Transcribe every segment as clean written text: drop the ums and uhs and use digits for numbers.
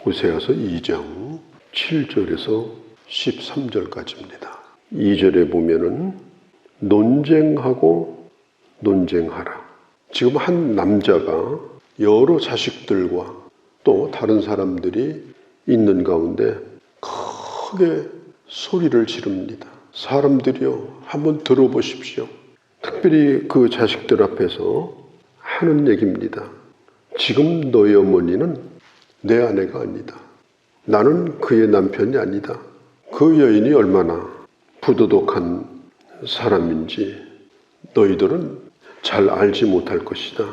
호세아서 2장 7절에서 13절까지입니다. 2절에 보면은 논쟁하고 논쟁하라. 지금 한 남자가 여러 자식들과 또 다른 사람들이 있는 가운데 크게 소리를 지릅니다. 사람들이요, 한번 들어보십시오. 특별히 그 자식들 앞에서 하는 얘기입니다. 지금 너희 어머니는 내 아내가 아니다. 나는 그의 남편이 아니다. 그 여인이 얼마나 부도덕한 사람인지 너희들은 잘 알지 못할 것이다.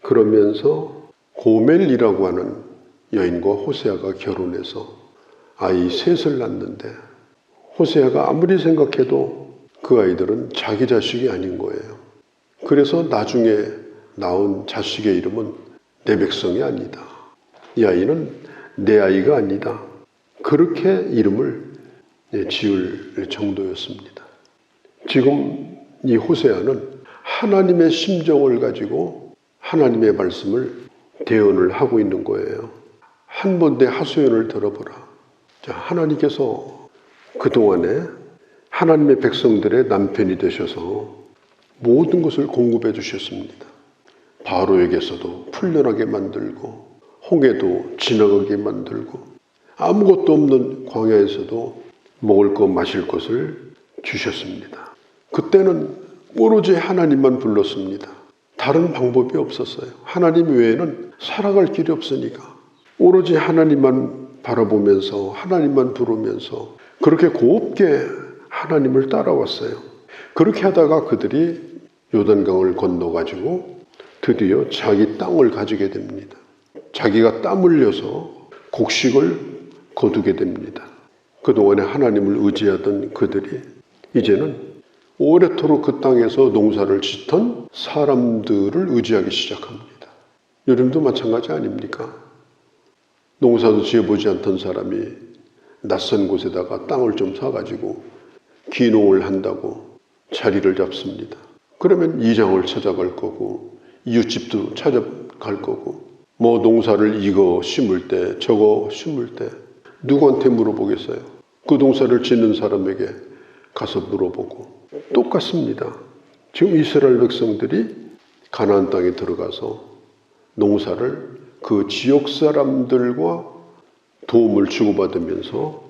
그러면서 고멜이라고 하는 여인과 호세아가 결혼해서 아이 셋을 낳는데 호세아가 아무리 생각해도 그 아이들은 자기 자식이 아닌 거예요. 그래서 나중에 낳은 자식의 이름은 내 백성이 아니다. 이 아이는 내 아이가 아니다. 그렇게 이름을 지을 정도였습니다. 지금 이 호세아는 하나님의 심정을 가지고 하나님의 말씀을 대언을 하고 있는 거예요. 한 번 내 하소연을 들어보라. 자, 하나님께서 그동안에 하나님의 백성들의 남편이 되셔서 모든 것을 공급해 주셨습니다. 바로에게서도 풀려나게 만들고 홍해도 지나가게 만들고 아무것도 없는 광야에서도 먹을 것 마실 것을 주셨습니다. 그때는 오로지 하나님만 불렀습니다. 다른 방법이 없었어요. 하나님 외에는 살아갈 길이 없으니까 오로지 하나님만 바라보면서 하나님만 부르면서 그렇게 곱게 하나님을 따라왔어요. 그렇게 하다가 그들이 요단강을 건너가지고 드디어 자기 땅을 가지게 됩니다. 자기가 땀 흘려서 곡식을 거두게 됩니다. 그동안에 하나님을 의지하던 그들이 이제는 오래도록 그 땅에서 농사를 짓던 사람들을 의지하기 시작합니다. 요즘도 마찬가지 아닙니까? 농사도 지어보지 않던 사람이 낯선 곳에다가 땅을 좀 사가지고 귀농을 한다고 자리를 잡습니다. 그러면 이장을 찾아갈 거고 이웃집도 찾아갈 거고 뭐 농사를 이거 심을 때 저거 심을 때 누구한테 물어보겠어요? 그 농사를 짓는 사람에게 가서 물어보고 똑같습니다. 지금 이스라엘 백성들이 가나안 땅에 들어가서 농사를 그 지역 사람들과 도움을 주고받으면서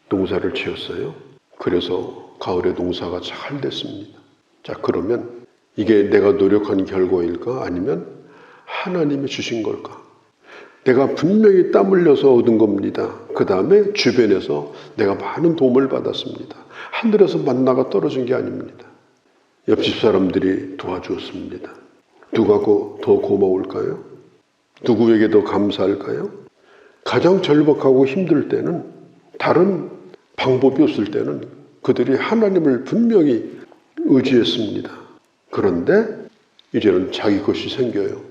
농사를 지었어요. 그래서 가을에 농사가 잘 됐습니다. 자, 그러면 이게 내가 노력한 결과일까? 아니면 하나님이 주신 걸까? 내가 분명히 땀 흘려서 얻은 겁니다. 그 다음에 주변에서 내가 많은 도움을 받았습니다. 하늘에서 만나가 떨어진 게 아닙니다. 옆집 사람들이 도와주었습니다. 누가 더 고마울까요? 누구에게 더 감사할까요? 가장 절박하고 힘들 때는 다른 방법이 없을 때는 그들이 하나님을 분명히 의지했습니다. 그런데 이제는 자기 것이 생겨요.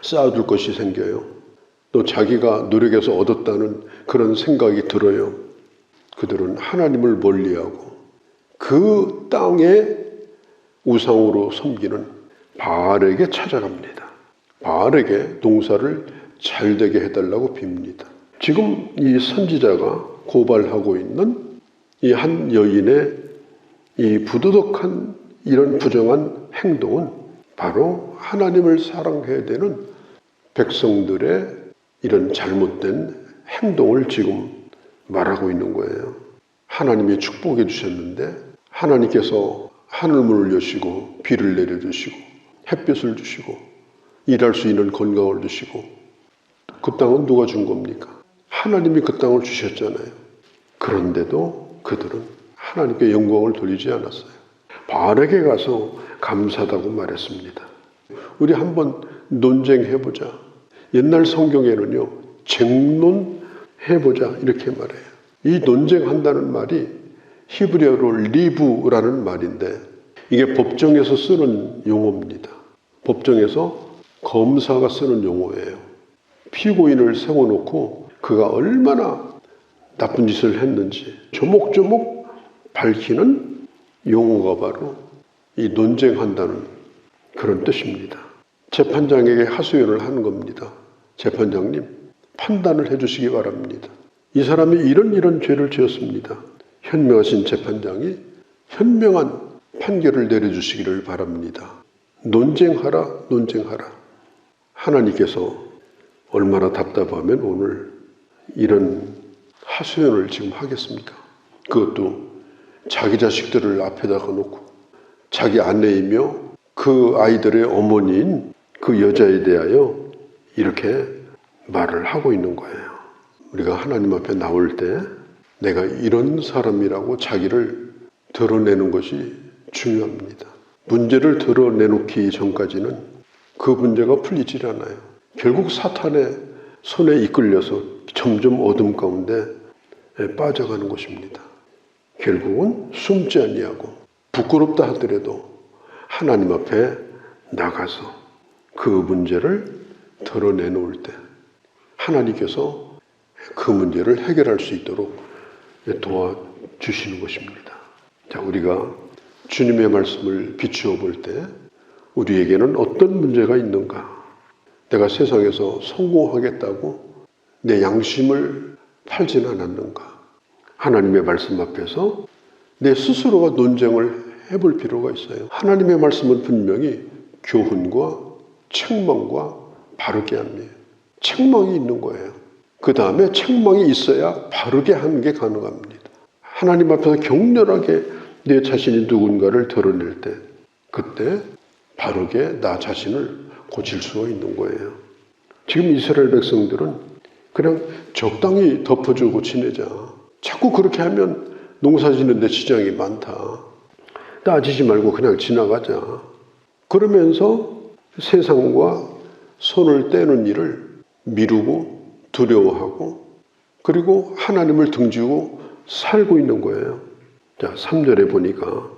쌓아둘 것이 생겨요. 또 자기가 노력해서 얻었다는 그런 생각이 들어요. 그들은 하나님을 멀리하고 그 땅에 우상으로 섬기는 바알에게 찾아갑니다. 바알에게 농사를 잘 되게 해달라고 빕니다. 지금 이 선지자가 고발하고 있는 이 한 여인의 이 부도덕한 이런 부정한 행동은 바로 하나님을 사랑해야 되는 백성들의 이런 잘못된 행동을 지금 말하고 있는 거예요. 하나님이 축복해 주셨는데 하나님께서 하늘문을 여시고 비를 내려주시고 햇볕을 주시고 일할 수 있는 건강을 주시고 그 땅은 누가 준 겁니까? 하나님이 그 땅을 주셨잖아요. 그런데도 그들은 하나님께 영광을 돌리지 않았어요. 바알에게 가서 감사하다고 말했습니다. 우리 한번 논쟁해보자. 옛날 성경에는요, 쟁론해보자 이렇게 말해요. 이 논쟁한다는 말이 히브리어로 리브라는 말인데 이게 법정에서 쓰는 용어입니다. 법정에서 검사가 쓰는 용어예요. 피고인을 세워놓고 그가 얼마나 나쁜 짓을 했는지 조목조목 밝히는 용어가 바로 이 논쟁한다는 그런 뜻입니다. 재판장에게 하소연을 하는 겁니다. 재판장님, 판단을 해주시기 바랍니다. 이 사람이 이런 죄를 지었습니다. 현명하신 재판장이 현명한 판결을 내려주시기를 바랍니다. 논쟁하라. 하나님께서 얼마나 답답하면 오늘 이런 하소연을 지금 하겠습니까? 그것도 자기 자식들을 앞에다가 놓고 자기 아내이며 그 아이들의 어머니인 그 여자에 대하여 이렇게 말을 하고 있는 거예요. 우리가 하나님 앞에 나올 때 내가 이런 사람이라고 자기를 드러내는 것이 중요합니다. 문제를 드러내놓기 전까지는 그 문제가 풀리질 않아요. 결국 사탄의 손에 이끌려서 점점 어둠 가운데 빠져가는 것입니다. 결국은 숨지 아니하고 부끄럽다 하더라도 하나님 앞에 나가서 그 문제를 드러내놓을 때 하나님께서 그 문제를 해결할 수 있도록 도와주시는 것입니다. 자, 우리가 주님의 말씀을 비추어 볼 때 우리에게는 어떤 문제가 있는가? 내가 세상에서 성공하겠다고 내 양심을 팔지는 않았는가? 하나님의 말씀 앞에서 내 스스로가 논쟁을 해볼 필요가 있어요. 하나님의 말씀은 분명히 교훈과 책망과 바르게 함이에요. 책망이 있는 거예요. 그 다음에 책망이 있어야 바르게 하는 게 가능합니다. 하나님 앞에서 격렬하게 내 자신이 누군가를 드러낼 때 그때 바르게 나 자신을 고칠 수가 있는 거예요. 지금 이스라엘 백성들은 그냥 적당히 덮어주고 지내자. 자꾸 그렇게 하면 농사 짓는데 지장이 많다. 따지지 말고 그냥 지나가자. 그러면서 세상과 손을 떼는 일을 미루고 두려워하고 그리고 하나님을 등지고 살고 있는 거예요. 자, 3절에 보니까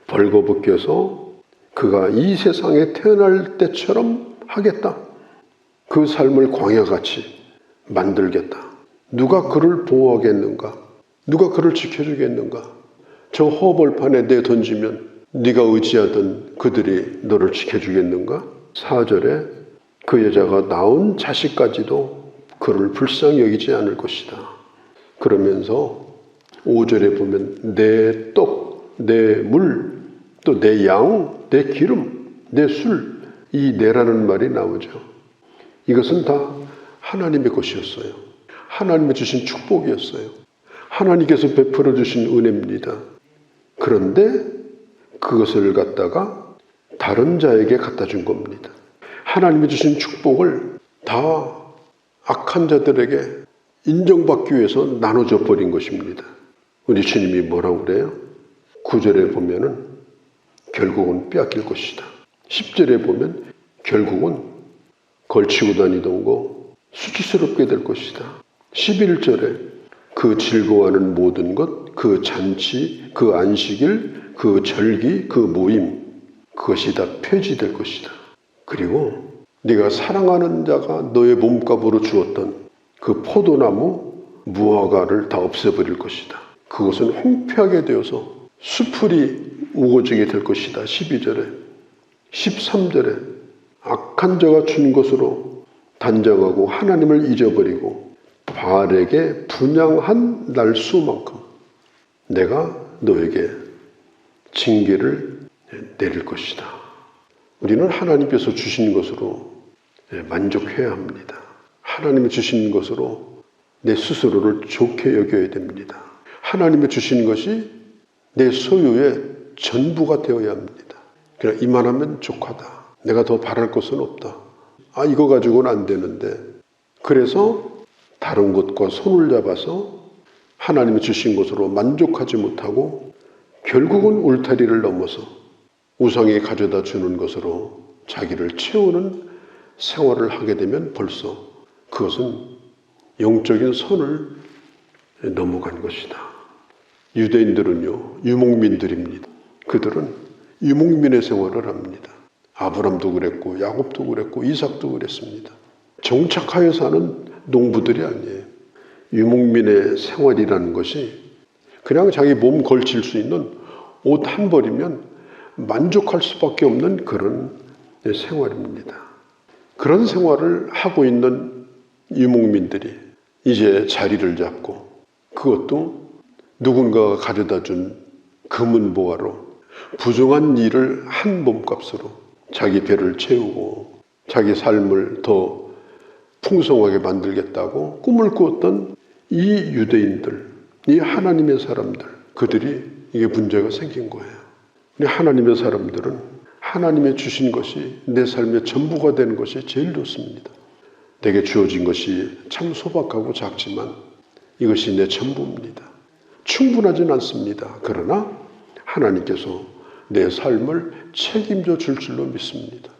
벌거벗겨서 그가 이 세상에 태어날 때처럼 하겠다. 그 삶을 광야같이 만들겠다. 누가 그를 보호하겠는가? 누가 그를 지켜주겠는가? 저 허벌판에 내던지면 네가 의지하던 그들이 너를 지켜주겠는가? 4절에 그 여자가 낳은 자식까지도 그를 불쌍히 여기지 않을 것이다. 그러면서 5절에 보면 내 떡, 내 물, 또 내 양, 내 기름, 내 술, 이 내라는 말이 나오죠. 이것은 다 하나님의 것이었어요. 하나님이 주신 축복이었어요. 하나님께서 베풀어 주신 은혜입니다. 그런데 그것을 갖다가 다른 자에게 갖다 준 겁니다. 하나님이 주신 축복을 다 악한 자들에게 인정받기 위해서 나눠줘 버린 것입니다. 우리 주님이 뭐라고 그래요? 9절에 보면은 결국은 빼앗길 것이다. 10절에 보면 결국은 걸치고 다니던 거 수치스럽게 될 것이다. 11절에 그 즐거워하는 모든 것, 그 잔치, 그 안식일, 그 절기, 그 모임, 그것이 다 폐지될 것이다. 그리고 네가 사랑하는 자가 너의 몸값으로 주었던 그 포도나무, 무화과를 다 없애버릴 것이다. 그것은 황폐하게 되어서 수풀이 우거지게 될 것이다. 12절에 13절에 악한 자가 준 것으로 단정하고 하나님을 잊어버리고 바알에게 분향한 날 수만큼 내가 너에게 징계를 내릴 것이다. 우리는 하나님께서 주신 것으로 만족해야 합니다. 하나님이 주신 것으로 내 스스로를 좋게 여겨야 됩니다. 하나님이 주신 것이 내 소유의 전부가 되어야 합니다. 그냥 이만하면 족하다. 내가 더 바랄 것은 없다. 아, 이거 가지고는 안 되는데. 그래서 다른 것과 손을 잡아서 하나님이 주신 것으로 만족하지 못하고 결국은 울타리를 넘어서 우상이 가져다 주는 것으로 자기를 채우는 생활을 하게 되면 벌써 그것은 영적인 선을 넘어간 것이다. 유대인들은요, 유목민들입니다. 그들은 유목민의 생활을 합니다. 아브람도 그랬고 야곱도 그랬고 이삭도 그랬습니다. 정착하여 사는 농부들이 아니에요. 유목민의 생활이라는 것이 그냥 자기 몸 걸칠 수 있는 옷 한 벌이면 만족할 수밖에 없는 그런 생활입니다. 그런 생활을 하고 있는 유목민들이 이제 자리를 잡고, 그것도 누군가가 가져다 준 금은보화로 부정한 일을 한 몸값으로 자기 배를 채우고 자기 삶을 더 풍성하게 만들겠다고 꿈을 꾸었던 이 유대인들, 이 하나님의 사람들, 그들이 이게 문제가 생긴 거예요. 근데 하나님의 사람들은 하나님의 주신 것이 내 삶의 전부가 되는 것이 제일 좋습니다. 내게 주어진 것이 참 소박하고 작지만 이것이 내 전부입니다. 충분하진 않습니다. 그러나 하나님께서 내 삶을 책임져 줄 줄로 믿습니다.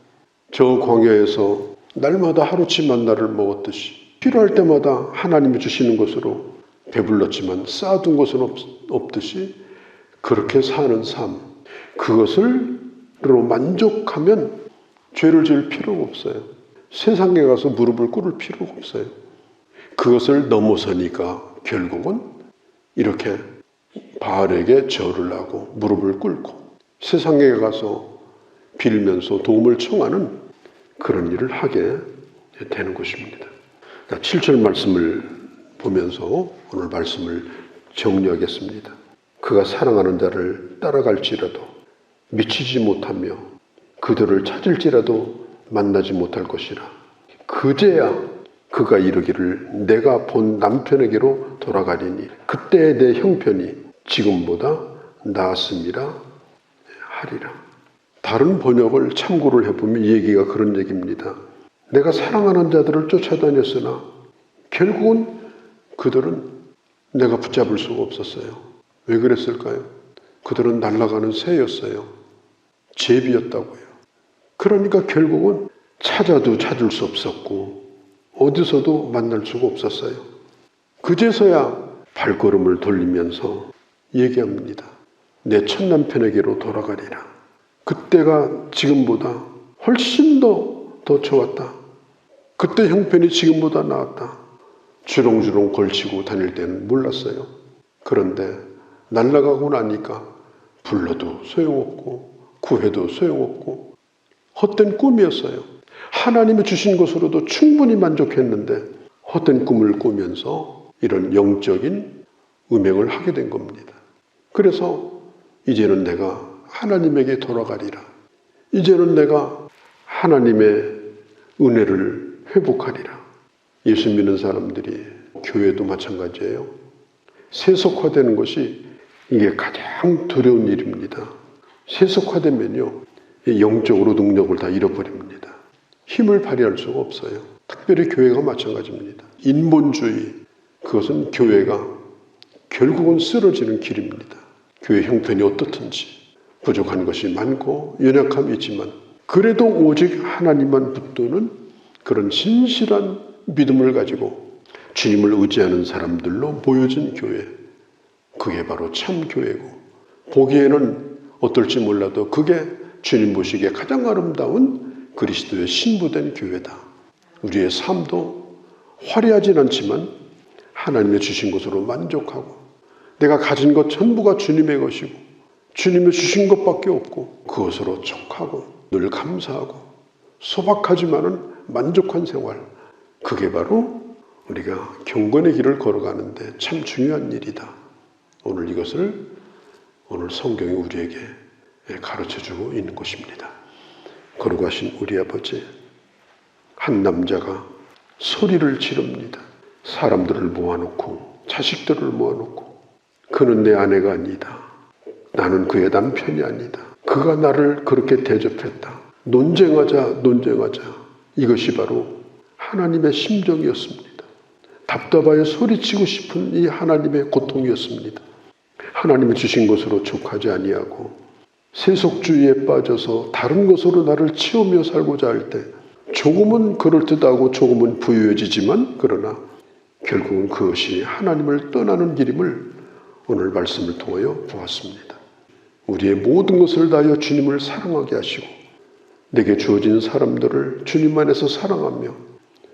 저 광야에서 날마다 하루치 만나를 먹었듯이 필요할 때마다 하나님이 주시는 것으로 배불렀지만 쌓아둔 것은 없듯이 그렇게 사는 삶, 그것을로 만족하면 죄를 지을 필요가 없어요. 세상에 가서 무릎을 꿇을 필요가 없어요. 그것을 넘어서니까 결국은 이렇게 바알에게 절을 하고 무릎을 꿇고 세상에 가서 빌면서 도움을 청하는 그런 일을 하게 되는 것입니다. 7절 말씀을 보면서 오늘 말씀을 정리하겠습니다. 그가 사랑하는 자를 따라갈지라도 미치지 못하며 그들을 찾을지라도 만나지 못할 것이라. 그제야 그가 이르기를 내가 본 남편에게로 돌아가리니 그때의 내 형편이 지금보다 나았음이라 하리라. 다른 번역을 참고를 해보면 이 얘기가 그런 얘기입니다. 내가 사랑하는 자들을 쫓아다녔으나 결국은 그들은 내가 붙잡을 수가 없었어요. 왜 그랬을까요? 그들은 날아가는 새였어요. 제비였다고요. 그러니까 결국은 찾아도 찾을 수 없었고 어디서도 만날 수가 없었어요. 그제서야 발걸음을 돌리면서 얘기합니다. 내 첫 남편에게로 돌아가리라. 그때가 지금보다 훨씬 더 좋았다. 그때 형편이 지금보다 나았다. 주렁주렁 걸치고 다닐 때는 몰랐어요. 그런데 날아가고 나니까 불러도 소용없고 구해도 소용없고 헛된 꿈이었어요. 하나님이 주신 것으로도 충분히 만족했는데 헛된 꿈을 꾸면서 이런 영적인 음행을 하게 된 겁니다. 그래서 이제는 내가 하나님에게 돌아가리라. 이제는 내가 하나님의 은혜를 회복하리라. 예수 믿는 사람들이 교회도 마찬가지예요. 세속화되는 것이 이게 가장 두려운 일입니다. 세속화되면요, 영적으로 능력을 다 잃어버립니다. 힘을 발휘할 수가 없어요. 특별히 교회가 마찬가지입니다. 인본주의, 그것은 교회가 결국은 쓰러지는 길입니다. 교회 형편이 어떻든지 부족한 것이 많고 연약함이 있지만 그래도 오직 하나님만 붙드는 그런 신실한 믿음을 가지고 주님을 의지하는 사람들로 모여진 교회, 그게 바로 참 교회고 보기에는 어떨지 몰라도 그게 주님 보시기에 가장 아름다운 그리스도의 신부된 교회다. 우리의 삶도 화려하진 않지만 하나님의 주신 것으로 만족하고 내가 가진 것 전부가 주님의 것이고 주님의 주신 것밖에 없고 그것으로 족하고 늘 감사하고 소박하지만은 만족한 생활, 그게 바로 우리가 경건의 길을 걸어가는데 참 중요한 일이다. 오늘 이것을 오늘 성경이 우리에게 가르쳐주고 있는 것입니다. 거룩하신 우리 아버지, 한 남자가 소리를 지릅니다. 사람들을 모아놓고 자식들을 모아놓고 그는 내 아내가 아니다. 나는 그의 남편이 아니다. 그가 나를 그렇게 대접했다. 논쟁하자. 이것이 바로 하나님의 심정이었습니다. 답답하여 소리치고 싶은 이 하나님의 고통이었습니다. 하나님이 주신 것으로 족하지 아니하고 세속주의에 빠져서 다른 것으로 나를 치우며 살고자 할 때 조금은 그럴듯하고 조금은 부유해지지만 그러나 결국은 그것이 하나님을 떠나는 길임을 오늘 말씀을 통하여 보았습니다. 우리의 모든 것을 다하여 주님을 사랑하게 하시고 내게 주어진 사람들을 주님 안에서 사랑하며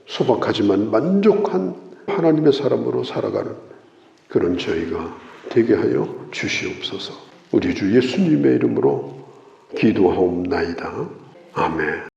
소박하지만 만족한 하나님의 사람으로 살아가는 그런 저희가 되게 하여 주시옵소서. 우리 주 예수님의 이름으로 기도하옵나이다. 아멘.